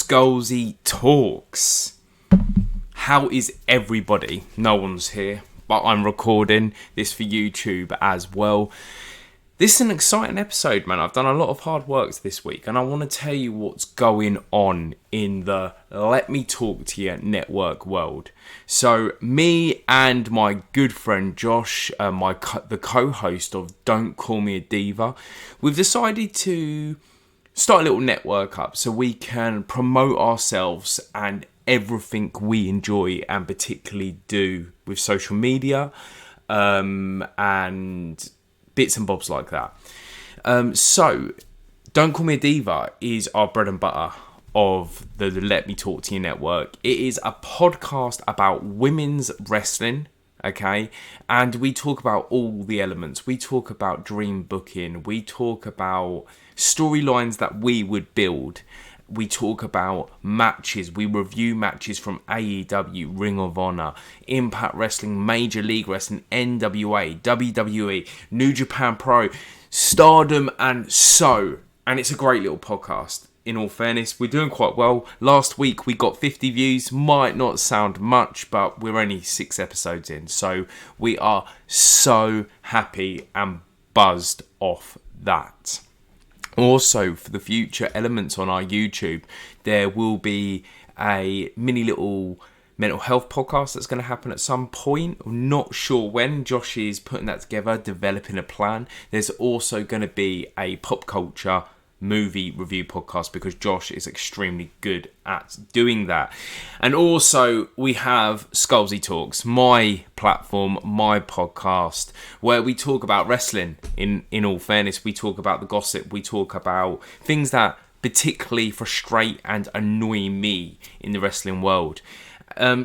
Scholesy Talks. How is everybody? No one's here, but I'm recording this for YouTube as well. This is an exciting episode, man. I've done a lot of hard work this week, and I want to tell you what's going on in the Let Me Talk to You network world. So, me and my good friend Josh, the co-host of Don't Call Me a Diva, we've decided to start a little network up so we can promote ourselves and everything we enjoy and particularly do with social media and bits and bobs like that. So, Don't Call Me a Diva is our bread and butter of the Let Me Talk to You network. It is a podcast about women's wrestling, okay? And we talk about all the elements. We talk about dream booking. We talk about storylines that we would build. We talk about matches. We review matches from AEW, Ring of Honor, Impact Wrestling, Major League Wrestling, NWA, WWE, New Japan Pro, Stardom, and it's a great little podcast. In all fairness, we're doing quite well. Last week we got 50 views. Might not sound much, but we're only 6 episodes in. So we are so happy and buzzed off that. Also, for the future elements on our YouTube, there will be a mini little mental health podcast that's going to happen at some point. I'm not sure when. Josh is putting that together, developing a plan. There's also going to be a pop culture movie review podcast because Josh is extremely good at doing that. And also we have Scholesy Talks, my platform, my podcast, where we talk about wrestling. In all fairness, we talk about the gossip, we talk about things that particularly frustrate and annoy me in the wrestling world.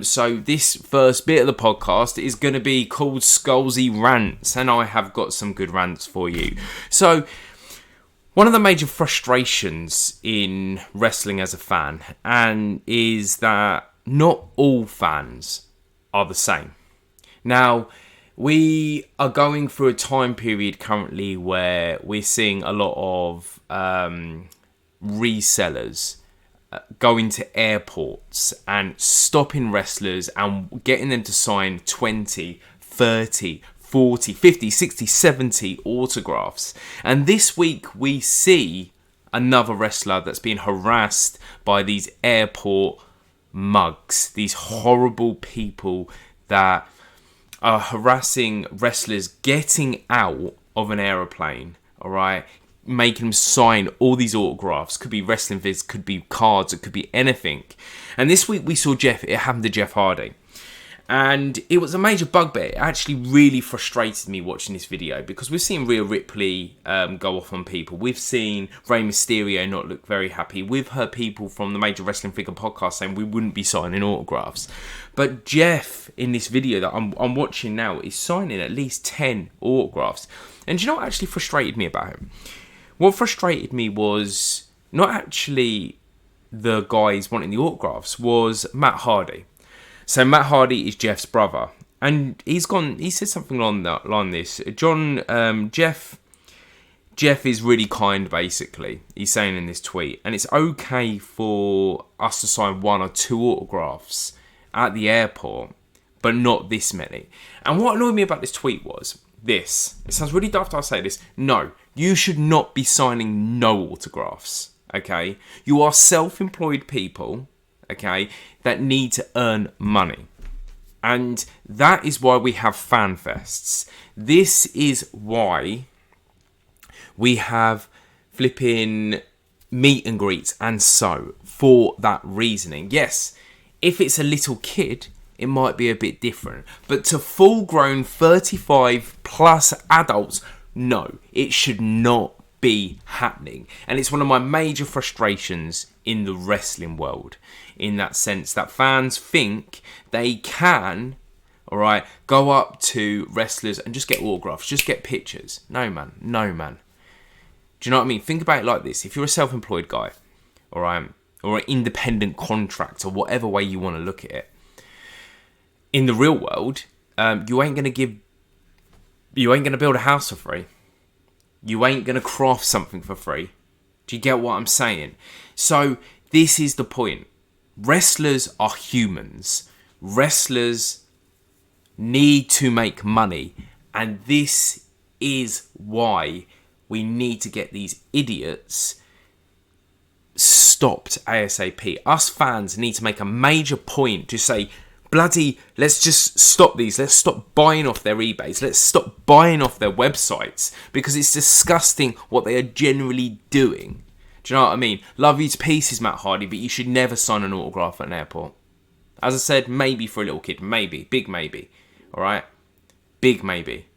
So this first bit of the podcast is going to be called Scholesy Rants, and I have got some good rants for you. So one of the major frustrations in wrestling as a fan is that not all fans are the same. Now, we are going through a time period currently where we're seeing a lot of resellers going to airports and stopping wrestlers and getting them to sign 20, 30, 40, 50, 60, 70 autographs. And this week we see another wrestler that's being harassed by these airport mugs, these horrible people that are harassing wrestlers getting out of an aeroplane, all right, making them sign all these autographs. Could be wrestling vids, could be cards, it could be anything. And this week we saw it happened to Jeff Hardy. And it was a major bugbear. It actually really frustrated me watching this video because we've seen Rhea Ripley go off on people. We've seen Rey Mysterio not look very happy. We've heard people from the Major Wrestling Figure podcast saying we wouldn't be signing autographs. But Jeff, in this video that I'm watching now, is signing at least 10 autographs. And do you know what actually frustrated me about him? What frustrated me was not actually the guys wanting the autographs, was Matt Hardy. So Matt Hardy is Jeff's brother, and he said something along this. Jeff is really kind, basically. He's saying in this tweet, and it's okay for us to sign 1 or 2 autographs at the airport, but not this many. And what annoyed me about this tweet was this. It sounds really daft I say this. No, you should not be signing no autographs, okay? You are self-employed people, okay, that need to earn money. And that is why we have fan fests. This is why we have flipping meet and greets and for that reasoning. Yes, if it's a little kid, it might be a bit different. But to full-grown 35 plus adults, no, it should not be happening. And it's one of my major frustrations in the wrestling world, in that sense that fans think they can, all right, go up to wrestlers and just get autographs, just get pictures. No, man. Do you know what I mean? Think about it like this. If you're a self-employed guy, all right, or an independent contractor, whatever way you want to look at it, in the real world, you ain't going to build a house for free. You ain't going to craft something for free. Do you get what I'm saying? So This is the point. Wrestlers are humans. Wrestlers need to make money. And this is why we need to get these idiots stopped ASAP. Us fans need to make a major point to say, bloody, let's just stop these. Let's stop buying off their eBays. Let's stop buying off their websites, because it's disgusting what they are generally doing. Do you know what I mean? Love you to pieces, Matt Hardy, but you should never sign an autograph at an airport. As I said, maybe for a little kid. Maybe. Big maybe. Alright? Big maybe.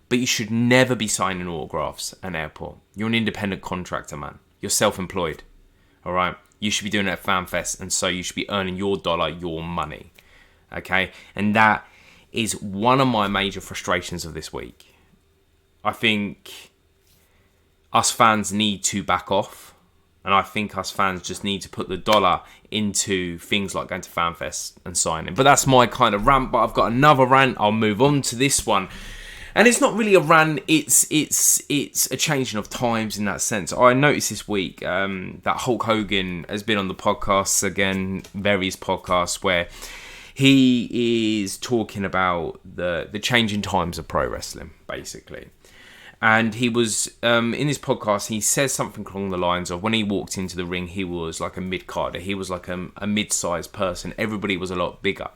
But you should never be signing autographs at an airport. You're an independent contractor, man. You're self-employed. Alright? You should be doing it at FanFest, and so you should be earning your dollar, your money. Okay? And that is one of my major frustrations of this week. I think us fans need to back off. And I think us fans just need to put the dollar into things like going to FanFest and signing. But that's my kind of rant. But I've got another rant. I'll move on to this one. And it's not really a rant. It's a changing of times in that sense. I noticed this week that Hulk Hogan has been on the podcasts again, various podcasts, where he is talking about the changing times of pro wrestling, basically. And he was, in his podcast, he says something along the lines of, when he walked into the ring, he was like a mid-carder. He was like a mid-sized person. Everybody was a lot bigger.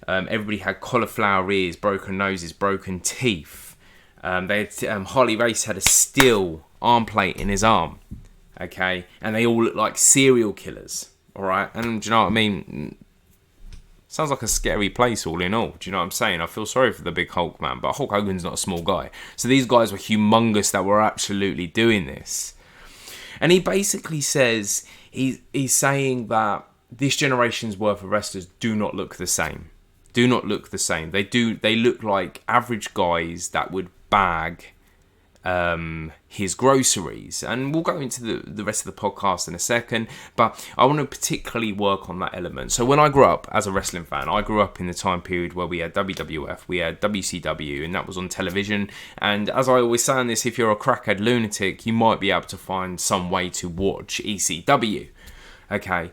Everybody had cauliflower ears, broken noses, broken teeth. Harley Race had a steel arm plate in his arm. Okay? And they all looked like serial killers. Alright? And do you know what I mean? Sounds like a scary place all in all. Do you know what I'm saying? I feel sorry for the big Hulk, man. But Hulk Hogan's not a small guy. So these guys were humongous that were absolutely doing this. And he basically says, he's saying that this generation's worth of wrestlers do not look the same. Do not look the same. They look like average guys that would bag his groceries. And we'll go into the rest of the podcast in a second, but I want to particularly work on that element. So when I grew up as a wrestling fan, I grew up in the time period where we had WWF, we had WCW, and that was on television. And as I always say on this, if you're a crackhead lunatic, you might be able to find some way to watch ECW. Okay.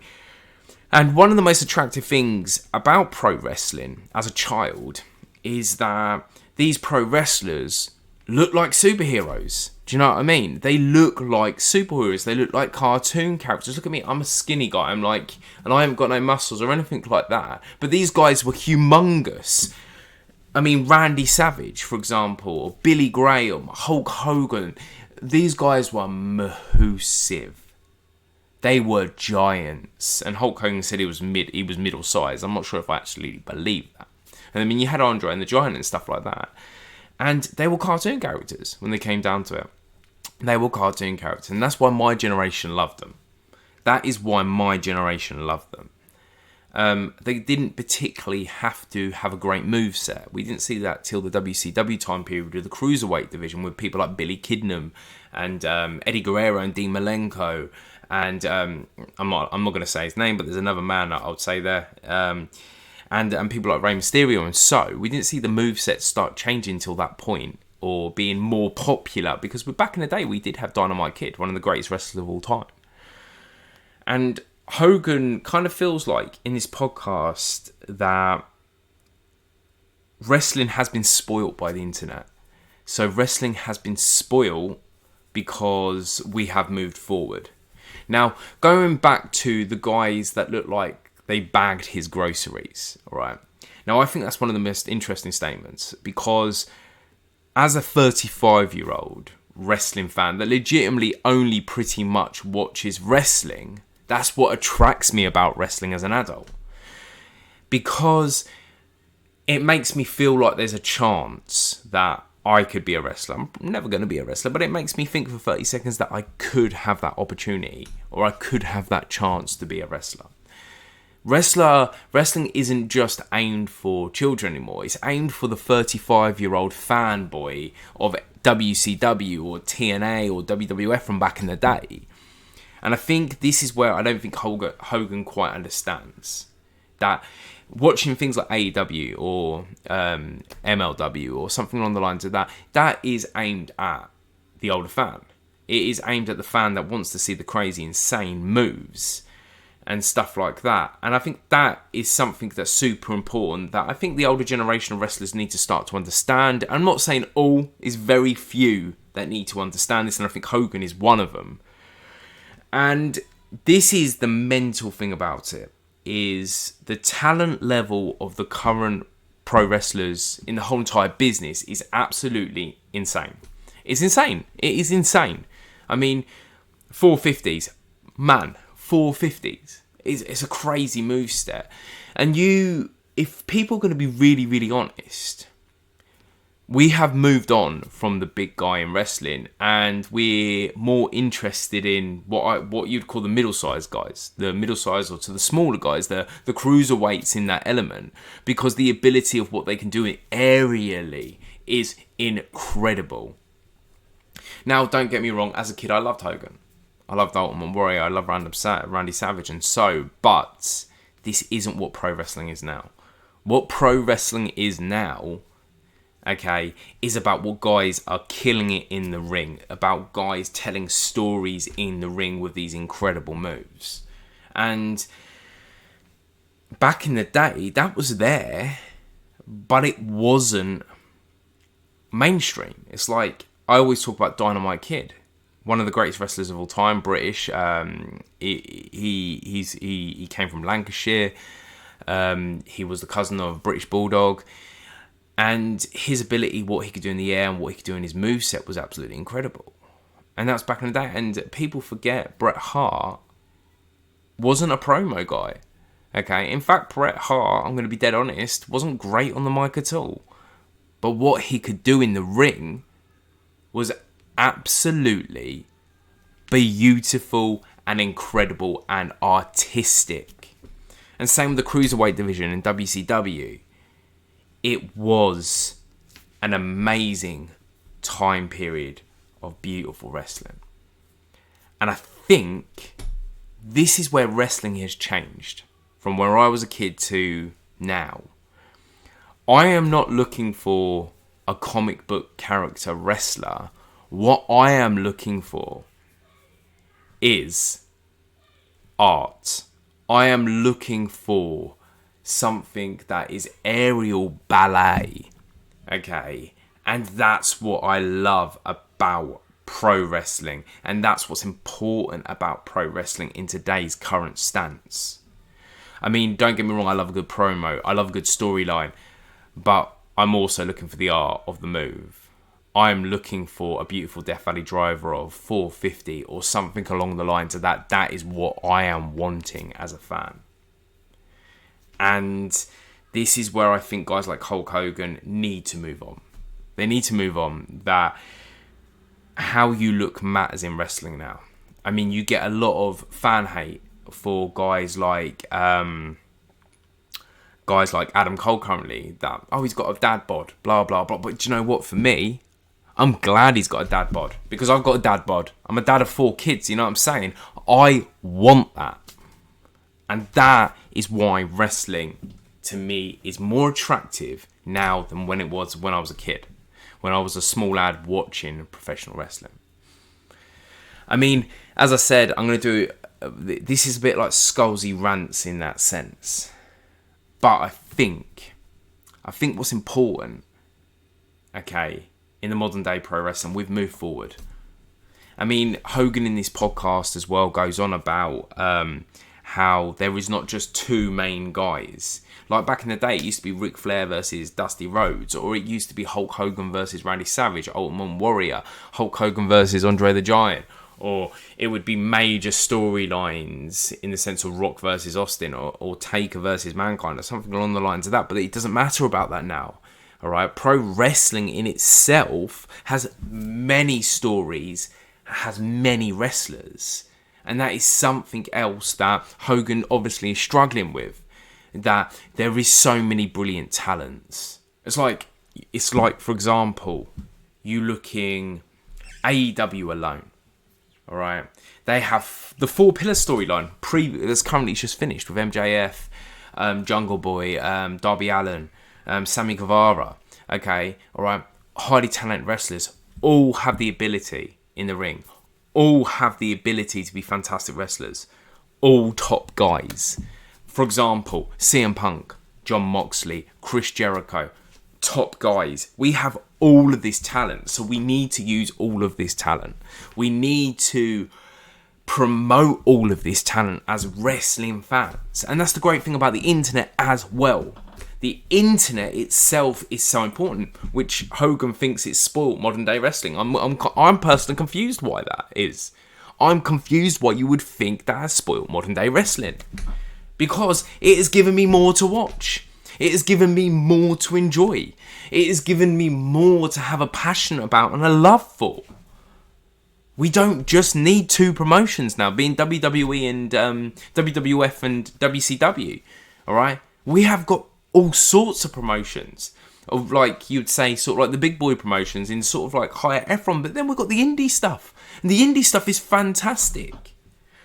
And one of the most attractive things about pro wrestling as a child is that these pro wrestlers look like superheroes. Do you know what I mean? They look like superheroes. They look like cartoon characters. Look at me, I'm a skinny guy. And I haven't got no muscles or anything like that. But these guys were humongous. I mean, Randy Savage, for example, or Billy Graham, Hulk Hogan. These guys were massive. They were giants. And Hulk Hogan said he was middle sized. I'm not sure if I actually believe that. And I mean, you had Andre and the Giant and stuff like that. And they were cartoon characters when they came down to it. They were cartoon characters. And that's why my generation loved them. That is why my generation loved them. They didn't particularly have to have a great moveset. We didn't see that till the WCW time period with the Cruiserweight division with people like Billy Kidman and Eddie Guerrero and Dean Malenko. And I'm not going to say his name, but there's another man I would say there. And people like Rey Mysterio. And so we didn't see the moveset start changing till that point, or being more popular, because back in the day we did have Dynamite Kid, one of the greatest wrestlers of all time. And Hogan kind of feels like in this podcast that wrestling has been spoilt by the internet. So wrestling has been spoilt because we have moved forward. Now, going back to the guys that look like they bagged his groceries, all right? Now, I think that's one of the most interesting statements, because as a 35-year-old wrestling fan that legitimately only pretty much watches wrestling, that's what attracts me about wrestling as an adult. Because it makes me feel like there's a chance that I could be a wrestler. I'm never going to be a wrestler, but it makes me think for 30 seconds that I could have that opportunity, or I could have that chance to be a wrestler. Wrestling isn't just aimed for children anymore. It's aimed for the 35-year-old fanboy of WCW or TNA or WWF from back in the day. And I think this is where I don't think Hogan quite understands. That watching things like AEW or MLW or something along the lines of that, that is aimed at the older fan. It is aimed at the fan that wants to see the crazy, insane moves. and stuff like that. And I think that is something that's super important that I think the older generation of wrestlers need to start to understand. I'm not saying all, is very few that need to understand this, and I think Hogan is one of them. And this is the mental thing about it, is the talent level of the current pro wrestlers in the whole entire business is absolutely insane. It's insane. It is insane. I mean, 450s, man, 450s. It's a crazy move set. And if people are going to be really, really honest, we have moved on from the big guy in wrestling, and we're more interested in what you'd call the middle-sized guys, the middle-sized or to the smaller guys, the cruiserweights in that element, because the ability of what they can do aerially is incredible. Now, don't get me wrong, as a kid, I loved Hogan. I loved Ultimate Warrior, I love Randy Savage, but this isn't what pro wrestling is now. What pro wrestling is now, okay, is about what guys are killing it in the ring, about guys telling stories in the ring with these incredible moves. And back in the day, that was there, but it wasn't mainstream. It's like, I always talk about Dynamite Kid, one of the greatest wrestlers of all time, British. He came from Lancashire. He was the cousin of British Bulldog. And his ability, what he could do in the air and what he could do in his moveset was absolutely incredible. And that was back in the day. And people forget Bret Hart wasn't a promo guy. Okay, in fact, Bret Hart, I'm going to be dead honest, wasn't great on the mic at all. But what he could do in the ring was absolutely beautiful and incredible and artistic. And same with the Cruiserweight division in WCW. It was an amazing time period of beautiful wrestling. And I think this is where wrestling has changed from where I was a kid to now. I am not looking for a comic book character wrestler. What I am looking for is art. I am looking for something that is aerial ballet, okay? And that's what I love about pro wrestling, and that's what's important about pro wrestling in today's current stance. I mean, don't get me wrong, I love a good promo, I love a good storyline, but I'm also looking for the art of the move. I'm looking for a beautiful Death Valley driver of 450 or something along the lines of that. That is what I am wanting as a fan. And this is where I think guys like Hulk Hogan need to move on. They need to move on. That how you look matters in wrestling now. I mean, you get a lot of fan hate for guys like Adam Cole currently. That, oh, he's got a dad bod, blah, blah, blah. But do you know what? For me, I'm glad he's got a dad bod, because I've got a dad bod. I'm a dad of 4 kids, you know what I'm saying? I want that. And that is why wrestling, to me, is more attractive now than when it was when I was a kid. When I was a small lad watching professional wrestling. I mean, as I said, I'm going to do... This is a bit like Scholesy rants in that sense. But I think what's important, okay, in the modern day pro wrestling, we've moved forward. I mean, Hogan in this podcast as well goes on about how there is not just 2 main guys. Like back in the day, it used to be Ric Flair versus Dusty Rhodes, or it used to be Hulk Hogan versus Randy Savage, Ultimate Warrior, Hulk Hogan versus Andre the Giant, or it would be major storylines in the sense of Rock versus Austin, or Taker versus Mankind, or something along the lines of that. But it doesn't matter about that now. All right, pro wrestling in itself has many stories, has many wrestlers, and that is something else that Hogan obviously is struggling with. That there is so many brilliant talents. It's like for example, you looking AEW alone. All right, they have the 4 pillar storyline that's currently just finished with MJF, Jungle Boy, Darby Allin, Sammy Guevara. Okay, all right, highly talented wrestlers, all have the ability in the ring, all have the ability to be fantastic wrestlers, all top guys. For example, CM Punk, John Moxley, Chris Jericho, top guys. We have all of this talent, so we need to use all of this talent. We need to promote all of this talent as wrestling fans. And that's the great thing about the internet as well. The internet itself is so important, which Hogan thinks it's spoiled modern day wrestling. I'm personally confused why that is. I'm confused why you would think that has spoiled modern day wrestling. Because it has given me more to watch. It has given me more to enjoy. It has given me more to have a passion about and a love for. We don't just need two promotions now, being WWE and WWF and WCW. Alright? We have got all sorts of promotions. Of like, you'd say, sort of like the big boy promotions in sort of like higher echelon. But then we've got the indie stuff. And the indie stuff is fantastic.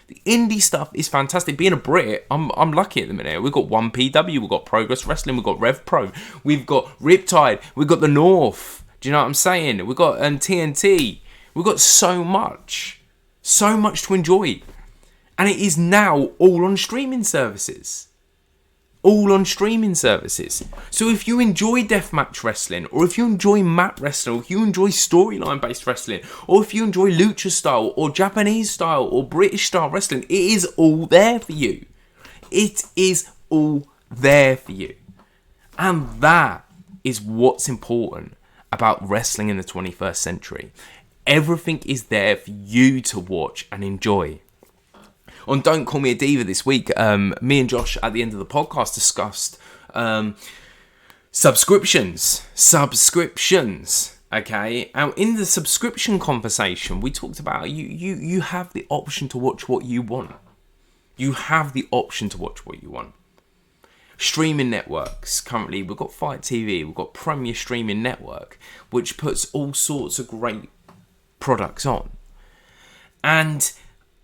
The indie stuff is fantastic. Being a Brit, I'm lucky at the minute. We've got 1PW, we've got Progress Wrestling, we've got Rev Pro, we've got Riptide, we've got the North. Do you know what I'm saying? We've got TNT. We've got so much to enjoy. And it is now all on streaming services. All on streaming services. So if you enjoy deathmatch wrestling, or if you enjoy mat wrestling, or if you enjoy storyline based wrestling, or if you enjoy lucha style, or Japanese style, or British style wrestling, it is all there for you. It is all there for you. And that is what's important about wrestling in the 21st century. Everything is there for you to watch and enjoy. On Don't Call Me a Diva this week, me and Josh at the end of the podcast discussed subscriptions. Okay, and in the subscription conversation, we talked about you have the option to watch what you want. You have the option to watch what you want. Streaming networks. Currently, we've got Fight TV, we've got Premier Streaming Network, which puts all sorts of great products on. And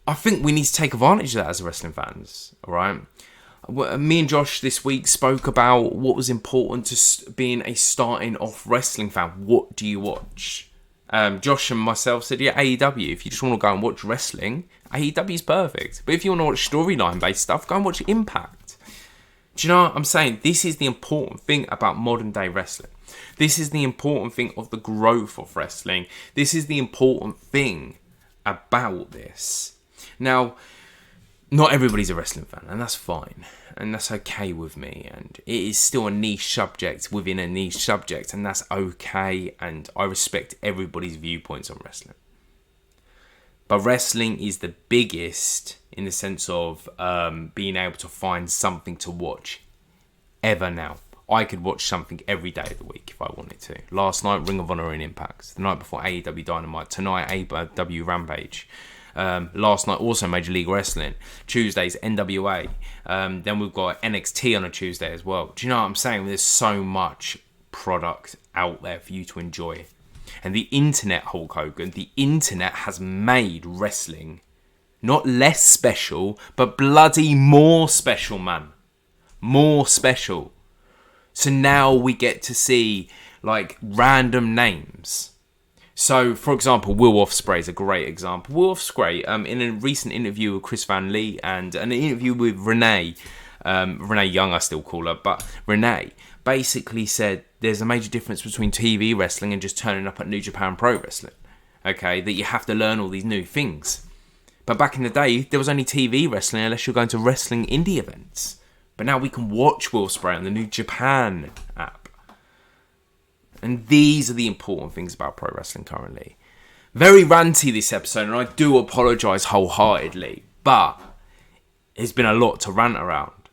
I think we need to take advantage of that as wrestling fans, alright? Me and Josh this week spoke about what was important to being a starting off wrestling fan. What do you watch? Josh and myself said, yeah, AEW. If you just want to go and watch wrestling, AEW is perfect. But if you want to watch storyline based stuff, go and watch Impact. Do you know what I'm saying? This is the important thing about modern day wrestling. This is the important thing of the growth of wrestling. This is the important thing about this. Now, not everybody's a wrestling fan, and that's fine, and that's okay with me, and it is still a niche subject within a niche subject, and that's okay, and I respect everybody's viewpoints on wrestling. But wrestling is the biggest in the sense of being able to find something to watch ever now. I could watch something every day of the week if I wanted to. Last night, Ring of Honor and Impact. The night before, AEW Dynamite. Tonight, AEW Rampage. Last night, also Major League Wrestling. Tuesdays, NWA. Then we've got NXT on a Tuesday as well. Do you know what I'm saying? There's so much product out there for you to enjoy. And the internet, Hulk Hogan, the internet has made wrestling not less special, but bloody more special, man. More special. So now we get to see like random names. So, for example, Will Ospreay is a great example. Will Ospreay, in a recent interview with Chris Van Lee and an interview with Renee Young, I still call her, but Renee basically said there's a major difference between TV wrestling and just turning up at New Japan Pro Wrestling. Okay, that you have to learn all these new things. But back in the day, there was only TV wrestling unless you're going to wrestling indie events. But now we can watch Will Ospreay on the New Japan app. And these are the important things about pro wrestling currently. Very ranty this episode, and I do apologise wholeheartedly. But there's been a lot to rant around.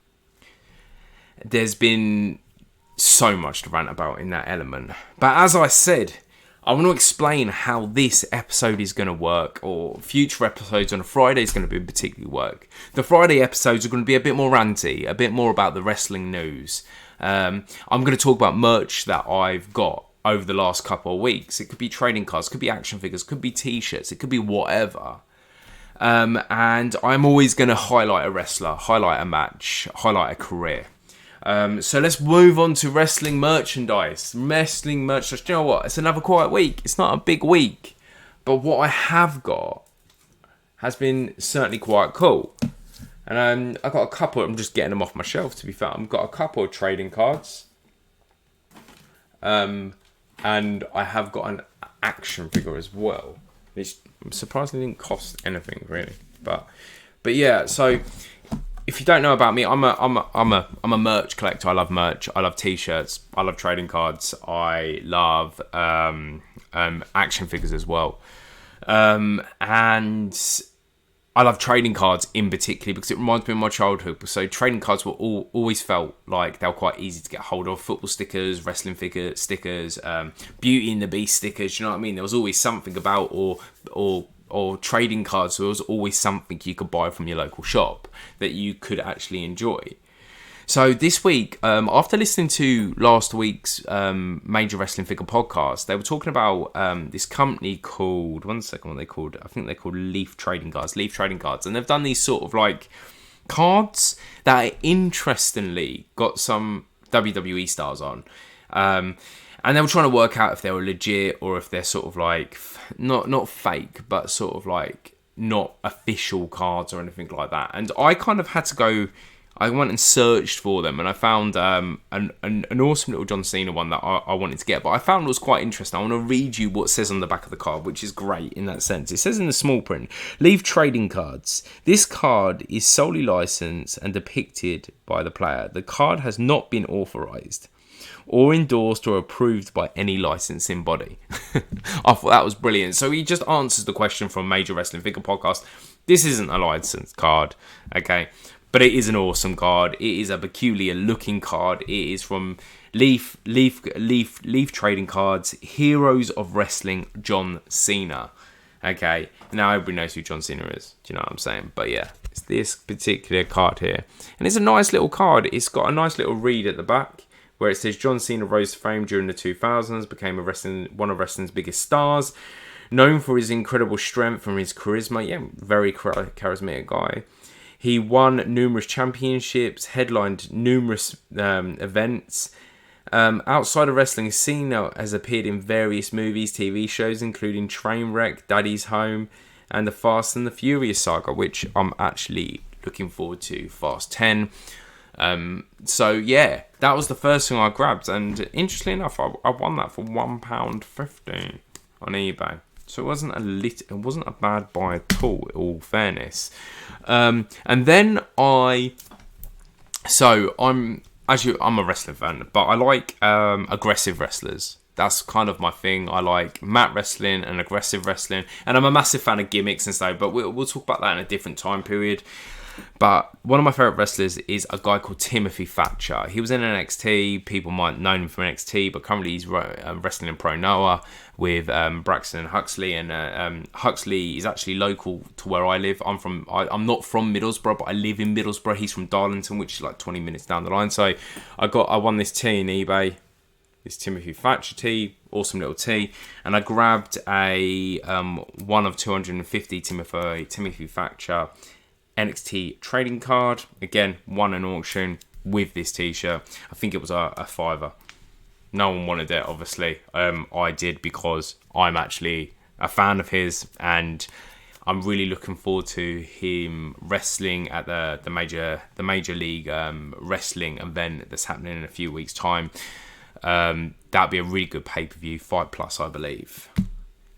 There's been so much to rant about in that element. But as I said, I want to explain how this episode is going to work, or future episodes on a Friday is going to be particularly work. The Friday episodes are going to be a bit more ranty, a bit more about the wrestling news. I'm going to talk about merch that I've got over the last couple of weeks. It could be trading cards, it could be action figures, it could be t-shirts, it could be whatever. And I'm always going to highlight a wrestler, highlight a match, highlight a career. So let's move on to wrestling merchandise. Wrestling merchandise. Do you know what? It's another quiet week. It's not a big week. But what I have got has been certainly quite cool. And I got a couple. I'm just getting them off my shelf. To be fair, I've got a couple of trading cards. And I have got an action figure as well, which surprisingly didn't cost anything really. But yeah. So if you don't know about me, I'm a merch collector. I love merch. I love t-shirts. I love trading cards. I love action figures as well. And I love trading cards in particular because it reminds me of my childhood. So trading cards were always felt like they were quite easy to get hold of. Football stickers, wrestling figure stickers, Beauty and the Beast stickers. You know what I mean? There was always something about or trading cards. So there was always something you could buy from your local shop that you could actually enjoy. So this week, after listening to last week's Major Wrestling Figure podcast, they were talking about this company called, I think they're called Leaf Trading Cards. And they've done these sort of like cards that interestingly got some WWE stars on. And they were trying to work out if they were legit or if they're sort of like, not fake, but sort of like not official cards or anything like that. And I kind of had to go... I went and searched for them, and I found an awesome little John Cena one that I wanted to get. But I found it was quite interesting. I want to read you what it says on the back of the card, which is great in that sense. It says in the small print, Leave Trading Cards. This card is solely licensed and depicted by the player. The card has not been authorized or endorsed or approved by any licensing body. I thought that was brilliant. So he just answers the question from Major Wrestling Figure Podcast. This isn't a licensed card, okay? But it is an awesome card. It is a peculiar looking card. It is from Leaf Trading Cards, Heroes of Wrestling, John Cena. Okay, now everybody knows who John Cena is. Do you know what I'm saying? But yeah, it's this particular card here. And it's a nice little card. It's got a nice little read at the back where it says John Cena rose to fame during the 2000s, became one of wrestling's biggest stars, known for his incredible strength and his charisma. Yeah, very charismatic guy. He won numerous championships, headlined numerous events. Outside of wrestling, Cena has appeared in various movies, TV shows, including Trainwreck, Daddy's Home, and the Fast and the Furious saga, which I'm actually looking forward to, Fast 10. So yeah, that was the first thing I grabbed, and interestingly enough, I won that for £1.50 on eBay. So it wasn't a bad buy at all, in all fairness. And then I'm a wrestling fan, but I like aggressive wrestlers. That's kind of my thing. I like mat wrestling and aggressive wrestling, and I'm a massive fan of gimmicks and stuff. But we'll talk about that in a different time period. But one of my favourite wrestlers is a guy called Timothy Thatcher. He was in NXT. People might know him from NXT, but currently he's wrestling in Pro Noah with Braxton Huxley. And Huxley is actually local to where I live. I'm not from Middlesbrough, but I live in Middlesbrough. He's from Darlington, which is like 20 minutes down the line. So I won this tee in eBay. This Timothy Thatcher tee, awesome little tee, and I grabbed a 1 of 250 Timothy Thatcher NXT trading card. Again, won an auction with this t-shirt. I think it was a $5. No one wanted it, obviously. I did because I'm actually a fan of his, and I'm really looking forward to him wrestling at the major league wrestling event that's happening in a few weeks' time. That'd be a really good pay-per-view, Fight Plus, I believe.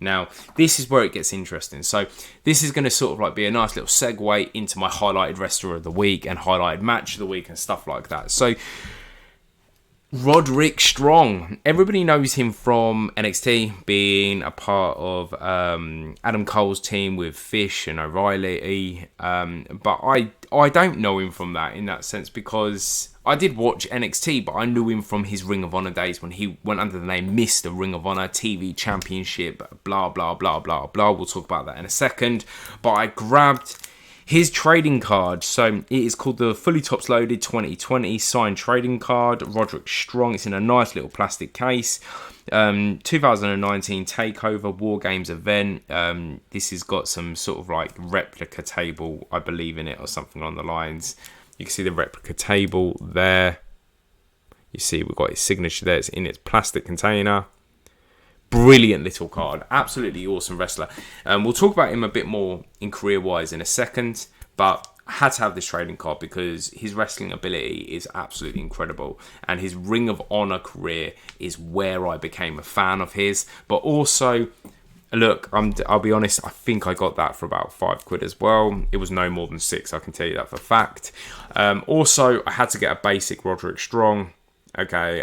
Now, this is where it gets interesting. So, this is going to sort of like be a nice little segue into my highlighted wrestler of the week and highlighted match of the week and stuff like that. So, Roderick Strong. Everybody knows him from NXT, being a part of Adam Cole's team with Fish and O'Reilly. But I don't know him from that in that sense, because I did watch NXT, but I knew him from his Ring of Honor days when he went under the name Mr. Ring of Honor TV Championship, blah, blah, blah, blah, blah. We'll talk about that in a second. But I grabbed his trading card. So it is called the Fully Tops Loaded 2020 signed trading card. Roderick Strong. It's in a nice little plastic case. 2019 Takeover War Games event. This has got some sort of like replica table, I believe, in it, or something on the lines. You can see the replica table there. You see we've got his signature there. It's in its plastic container. Brilliant little card. Absolutely awesome wrestler. We'll talk about him a bit more in career-wise in a second. But I had to have this trading card because his wrestling ability is absolutely incredible, and his Ring of Honor career is where I became a fan of his. But also, look, I'll be honest, I think I got that for about £5 as well. It was no more than 6, I can tell you that for a fact. Also, I had to get a basic Roderick Strong. Okay,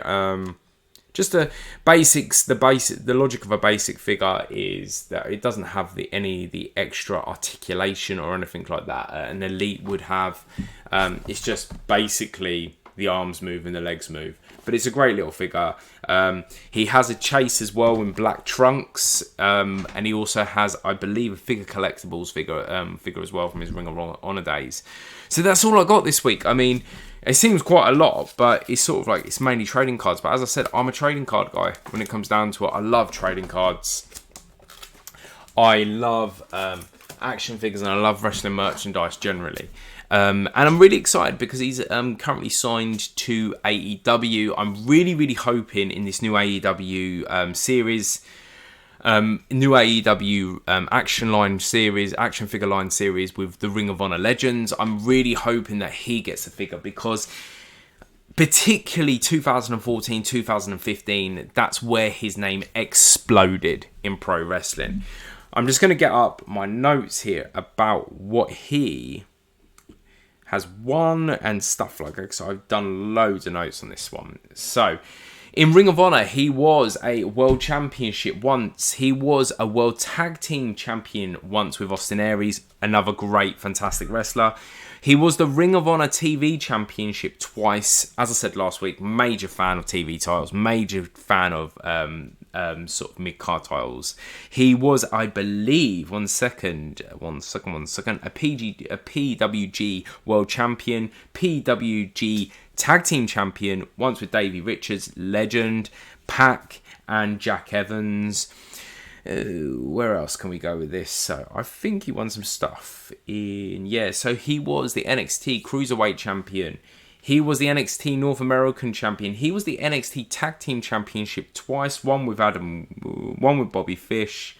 just the basics. The logic of a basic figure is that it doesn't have any of the extra articulation or anything like that an elite would have. It's just basically the arms move and the legs move. But it's a great little figure. He has a chase as well in black trunks, and he also has, I believe, a figure collectibles figure as well from his Ring of Honor days. So that's all I got this week. I mean, it seems quite a lot, but it's sort of like, it's mainly trading cards. But as I said, I'm a trading card guy when it comes down to it. I love trading cards. I love action figures, and I love wrestling merchandise generally. And I'm really excited because he's currently signed to AEW. I'm really, really hoping in this new AEW series, new AEW action figure line series with the Ring of Honor Legends. I'm really hoping that he gets a figure because particularly 2014, 2015, that's where his name exploded in pro wrestling. I'm just going to get up my notes here about what he has won and stuff like that, because I've done loads of notes on this one. So, in Ring of Honor, he was a World Championship once. He was a World Tag Team Champion once with Austin Aries, another great, fantastic wrestler. He was the Ring of Honor TV Championship twice. As I said last week, major fan of TV titles, major fan of sort of mid-card titles. He was, I believe, one second, a PWG World Champion, PWG Tag Team Champion, once with Davey Richards, Legend, Pac, and Jack Evans. Where else can we go with this? So I think he won some stuff so he was the NXT Cruiserweight Champion. He was the NXT North American Champion. He was the NXT Tag Team Championship twice. One with Bobby Fish,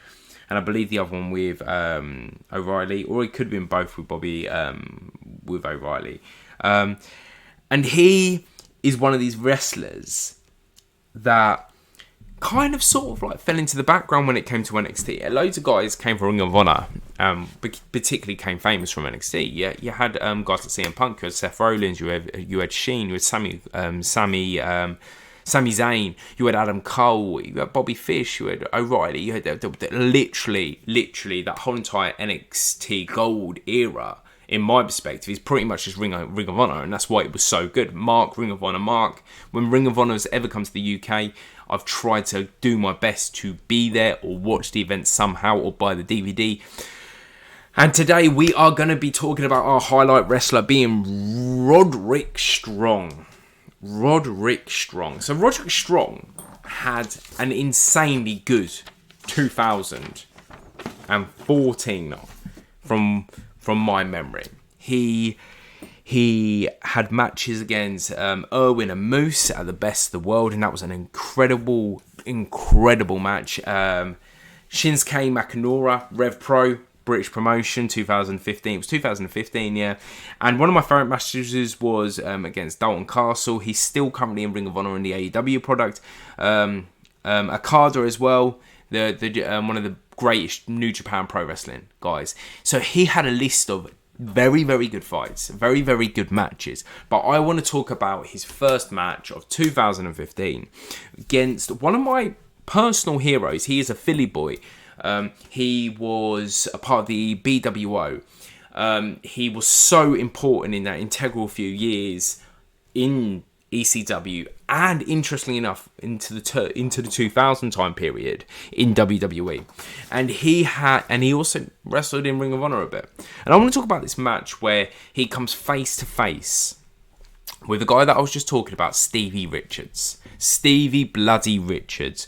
and I believe the other one with O'Reilly, or it could have been both with with O'Reilly. And he is one of these wrestlers that kind of sort of like fell into the background when it came to NXT. Loads of guys came from Ring of Honor, particularly came famous from NXT. Yeah, you had guys like CM Punk, you had Seth Rollins, you had Sheen, you had Sami Zayn, you had Adam Cole, you had Bobby Fish, you had O'Reilly, you had literally that whole entire NXT Gold era. In my perspective, is pretty much just Ring of Honor, and that's why it was so good. Ring of Honor Mark. When Ring of Honor has ever come to the UK, I've tried to do my best to be there or watch the event somehow or buy the DVD. And today we are going to be talking about our highlight wrestler being Roderick Strong. So Roderick Strong had an insanely good 2014 from my memory. He had matches against Irwin and Moose at the Best of the World, and that was an incredible match. Shinsuke Nakamura, Rev Pro, British promotion, 2015. It was 2015, yeah. And one of my favourite matches was against Dalton Castle. He's still currently in Ring of Honor in the AEW product. Okada as well, one of the greatest New Japan Pro Wrestling guys. So he had a list of very, very good fights, very, very good matches. But I want to talk about his first match of 2015 against one of my personal heroes. He is a Philly boy. He was a part of the BWO. He was so important in that integral few years in ECW, and interestingly enough, into the 2000 time period in WWE, and he also wrestled in Ring of Honor a bit. And I want to talk about this match where he comes face to face with the guy that I was just talking about, Stevie Bloody Richards.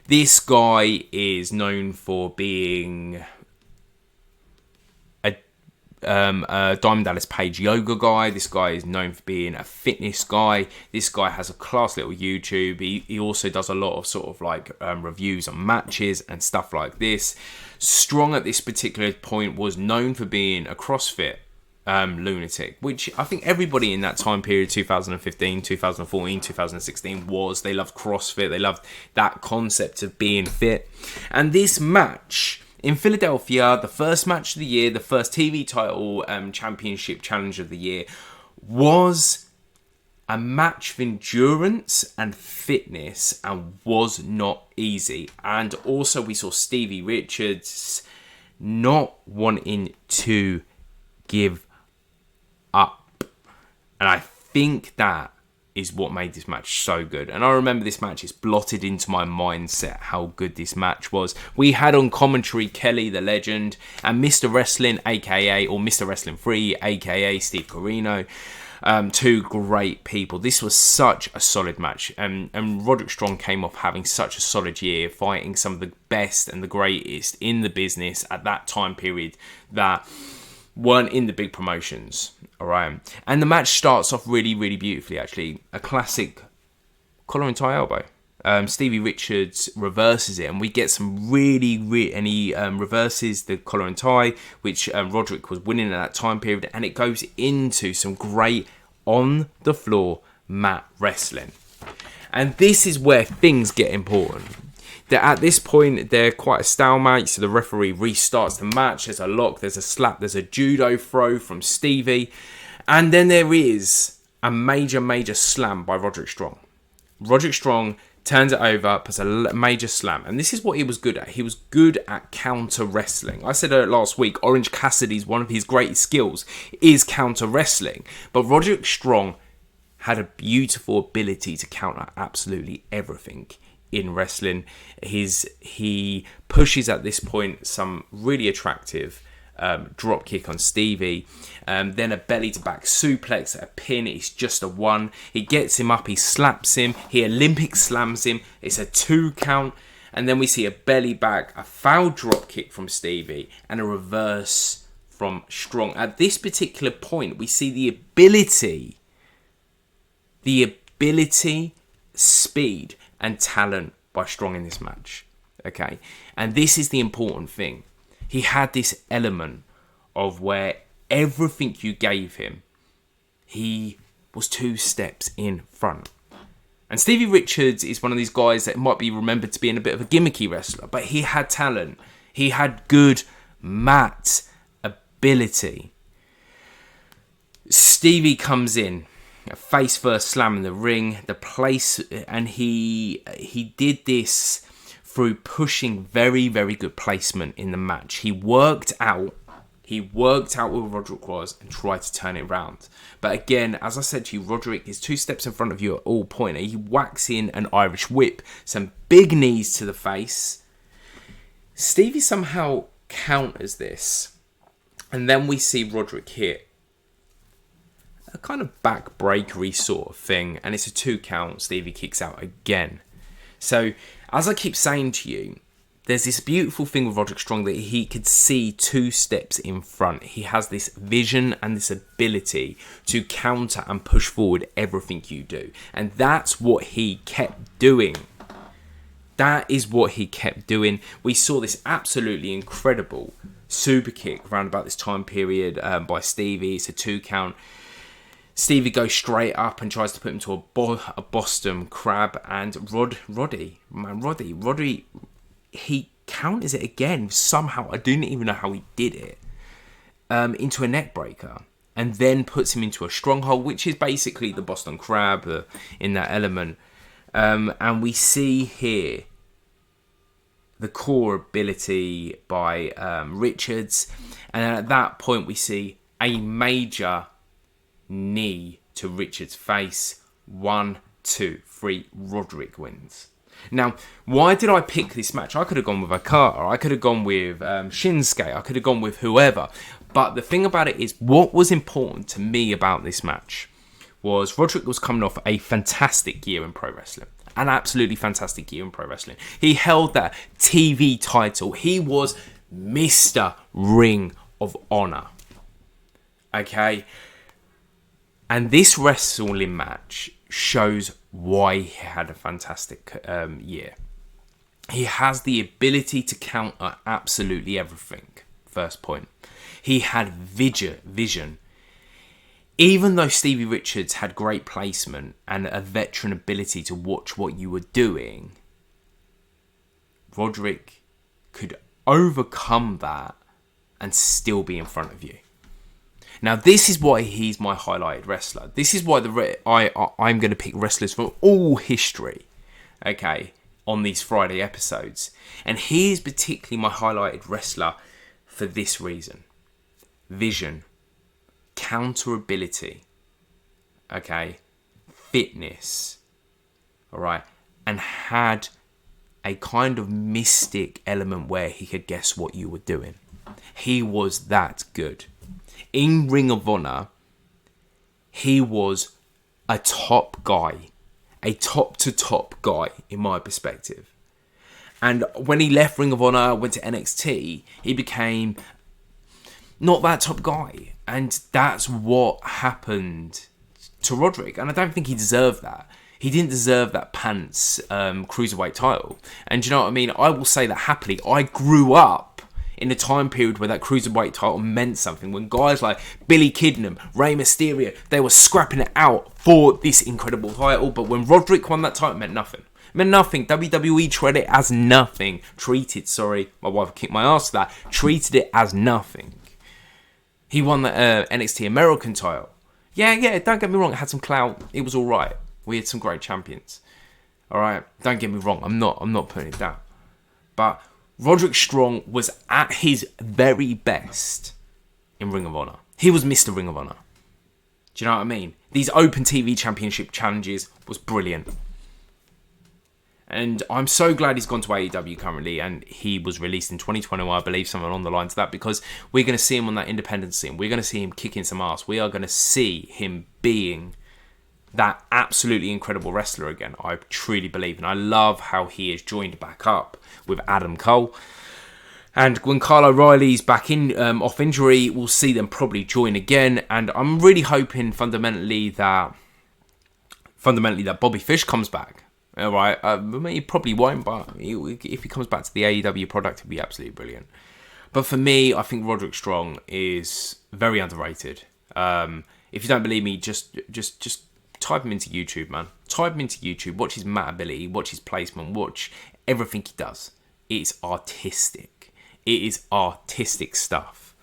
This guy is known for being a Diamond Dallas Page yoga guy. This guy is known for being a fitness guy. This guy has a class little YouTube. He also does a lot of sort of like reviews on matches and stuff like this. Strong at this particular point was known for being a CrossFit lunatic, which I think everybody in that time period, 2015, 2014, 2016, they loved CrossFit. They loved that concept of being fit. And this match in Philadelphia, the first match of the year, the first TV title, championship challenge of the year, was a match of endurance and fitness, and was not easy. And also we saw Stevie Richards not wanting to give up. And I think that is what made this match so good. And I remember this match is blotted into my mindset how good this match was. We had on commentary Kelly the Legend and Mr. Wrestling, aka, or Mr. Wrestling 3, aka Steve Corino. Two great people. This was such a solid match, and Roderick Strong came off having such a solid year, fighting some of the best and the greatest in the business at that time period that weren't in the big promotions. All right, and the match starts off really, really beautifully. Actually, a classic collar and tie elbow. Stevie Richards reverses it, and we get some and he reverses the collar and tie, which Roderick was winning at that time period, and it goes into some great on-the-floor mat wrestling. And this is where things get important. That at this point, they're quite a stalemate, so the referee restarts the match. There's a lock, there's a slap, there's a judo throw from Stevie, and then there is a major, major slam by Roderick Strong. Roderick Strong turns it over, puts a major slam. And this is what he was good at. He was good at counter wrestling. I said last week, Orange Cassidy's one of his greatest skills is counter wrestling. But Roderick Strong had a beautiful ability to counter absolutely everything in wrestling. He pushes at this point some really attractive drop kick on Stevie, then a belly to back suplex, a pin. It's just a one. He gets him up, he slaps him, he Olympic slams him. It's a 2 count, and then we see a belly back, a foul drop kick from Stevie, and a reverse from Strong. At this particular point, we see the ability, speed, and talent by Strong in this match. Okay, and this is the important thing. He had this element of where everything you gave him, he was 2 steps in front. And Stevie Richards is one of these guys that might be remembered to being a bit of a gimmicky wrestler, but he had talent. He had good mat ability. Stevie comes in, a face first slam in the ring, and he did this through pushing very, very good placement in the match. He worked out where Roderick was and tried to turn it around. But again, as I said to you, Roderick is 2 steps in front of you at all points. He whacks in an Irish whip, some big knees to the face. Stevie somehow counters this. And then we see Roderick hit a kind of backbreakery sort of thing. And it's a 2 count. Stevie kicks out again. So, as I keep saying to you, there's this beautiful thing with Roderick Strong that he could see 2 steps in front. He has this vision and this ability to counter and push forward everything you do. And that's what he kept doing. That is what he kept doing. We saw this absolutely incredible super kick around about this time period by Stevie. It's a 2 count. Stevie goes straight up and tries to put him to a Boston Crab, and Roddy, he counters it again somehow. I didn't even know how he did it, into a neck breaker, and then puts him into a stronghold, which is basically the Boston Crab in that element. And we see here the core ability by Richards, and at that point we see a major knee to Richards' face. 1, 2, 3. Roderick wins. Now, why did I pick this match? I could have gone with Okada. I could have gone with Shinsuke. I could have gone with whoever. But the thing about it is, what was important to me about this match was Roderick was coming off a fantastic year in pro wrestling. An absolutely fantastic year in pro wrestling. He held that TV title. He was Mr. Ring of Honor. Okay? And this wrestling match shows why he had a fantastic year. He has the ability to counter absolutely everything. First point. He had vision. even though Stevie Richards had great placement and a veteran ability to watch what you were doing, Roderick could overcome that and still be in front of you. Now, this is why he's my highlighted wrestler. This is why I'm going to pick wrestlers from all history, okay, on these Friday episodes. And he is particularly my highlighted wrestler for this reason. Vision, counterability, okay, fitness, all right, and had a kind of mystic element where he could guess what you were doing. He was that good. In Ring of Honor, he was a top guy, a top-to-top guy in my perspective. And when he left Ring of Honor, went to NXT, he became not that top guy. And that's what happened to Roderick. And I don't think he deserved that. He didn't deserve that pants cruiserweight title. And do you know what I mean? I will say that happily. I grew up in a time period where that cruiserweight title meant something. When guys like Billy Kidman, Rey Mysterio, they were scrapping it out for this incredible title. But when Roderick won that title, it meant nothing. It meant nothing. WWE treated it as nothing. My wife kicked my ass for that. Treated it as nothing. He won the NXT American title. Yeah, don't get me wrong. It had some clout. It was all right. We had some great champions. All right, don't get me wrong. I'm not putting it down. But Roderick Strong was at his very best in Ring of Honor. He was Mr. Ring of Honor. Do you know what I mean? These Open TV Championship challenges was brilliant. And I'm so glad he's gone to AEW currently, and he was released in 2021, I believe, something along the lines of that, because we're going to see him on that independent scene. We're going to see him kicking some ass. We are going to see him being that absolutely incredible wrestler again. I truly believe, and I love how he is joined back up with Adam Cole. And when Kyle O'Reilly's back in off injury, we'll see them probably join again. And I'm really hoping fundamentally that Bobby Fish comes back. All right, he probably won't, but if he comes back to the AEW product, it'd be absolutely brilliant. But for me, I think Roderick Strong is very underrated. If you don't believe me, just type him into YouTube, man. Type him into YouTube. Watch his mat ability. Watch his placement. Watch everything he does. It's artistic. It is artistic stuff.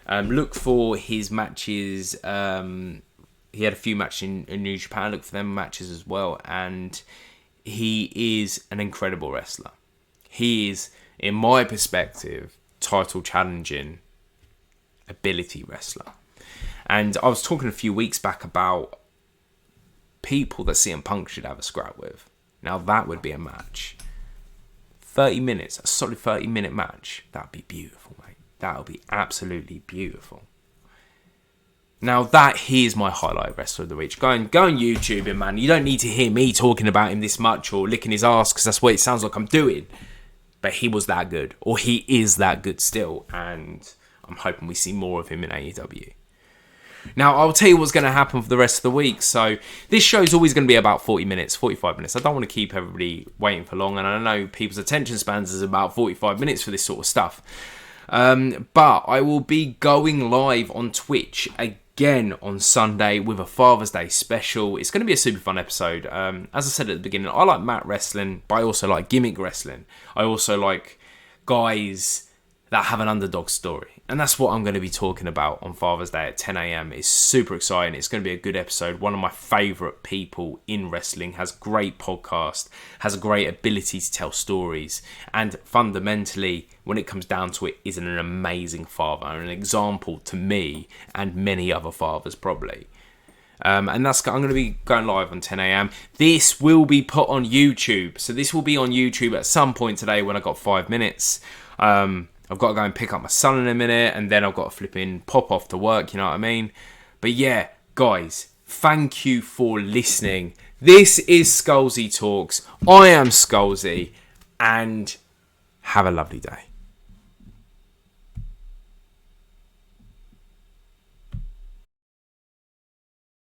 Look for his matches. He had a few matches in New Japan. Look for them matches as well. And he is an incredible wrestler. He is, in my perspective, title challenging ability wrestler. And I was talking a few weeks back about people that CM Punk should have a scrap with. Now that would be a match. 30 minutes, a solid 30-minute match. That would be beautiful, mate. That would be absolutely beautiful. Now that here's my highlight wrestler of the week. Go on YouTube him, man. You don't need to hear me talking about him this much or licking his ass, because that's what it sounds like I'm doing. But he was that good, or he is that good still, and I'm hoping we see more of him in AEW. Now, I'll tell you what's going to happen for the rest of the week. So, this show's always going to be about 40 minutes, 45 minutes. I don't want to keep everybody waiting for long, and I know people's attention spans is about 45 minutes for this sort of stuff. But I will be going live on Twitch again on Sunday with a Father's Day special. It's going to be a super fun episode. As I said at the beginning, I like mat wrestling, but I also like gimmick wrestling. I also like guys that have an underdog story. And that's what I'm going to be talking about on Father's Day at 10 a.m. It's super exciting. It's going to be a good episode. One of my favourite people in wrestling, has a great podcast, has a great ability to tell stories, and fundamentally, when it comes down to it, is an amazing father, and an example to me and many other fathers probably. And I'm going to be going live on 10 a.m. This will be put on YouTube. So this will be on YouTube at some point today when I've got 5 minutes. I've got to go and pick up my son in a minute, and then I've got to flipping pop off to work, you know what I mean? But yeah, guys, thank you for listening. This is Scholesy Talks. I am Scholesy, and have a lovely day.